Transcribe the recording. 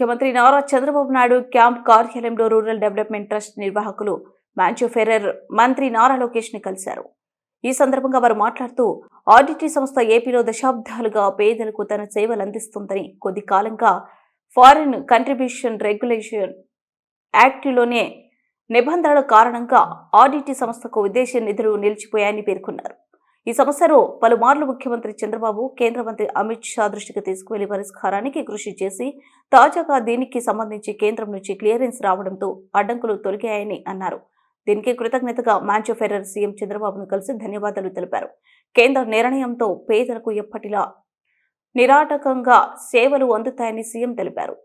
ముఖ్యమంత్రి నారా చంద్రబాబు నాయుడు క్యాంప్ కార్యాలయంలో rural development trust నిర్వాహకులు మాంచు ఫెర్రర్ మంత్రి నారా లోకేష్ ని కలిశారు. ఈ సందర్భంగా వారు మాట్లాడుతూ ఆర్డిటి సంస్థ ఏపీలో దశాబ్దాలుగా పేదలకు తన సేవలు అందిస్తుందని, కొద్ది కాలంగా ఫారిన్ కంట్రిబ్యూషన్ రెగ్యులేషన్ యాక్ట్లోనే నిబంధనల కారణంగా ఆర్డిటి సంస్థకు విదేశీ నిధులు నిలిచిపోయాయని పేర్కొన్నారు. ఈ సమస్యను పలుమార్లు ముఖ్యమంత్రి చంద్రబాబు, కేంద్ర మంత్రి అమిత్ షా దృష్టికి తీసుకువెళ్లి పరిష్కారానికి కృషి చేసి తాజాగా దీనికి సంబంధించి కేంద్రం నుంచి క్లియరెన్స్ రావడంతో అడ్డంకులు తొలగాయని అన్నారు. దీనికి కృతజ్ఞతగా మాంచు ఫెర్రర్ సీఎం చంద్రబాబును కలిసి ధన్యవాదాలు తెలిపారు. కేంద్ర నిర్ణయంతో పేదలకు ఎప్పటిలా నిరాటకంగా సేవలు అందుతాయని సీఎం తెలిపారు.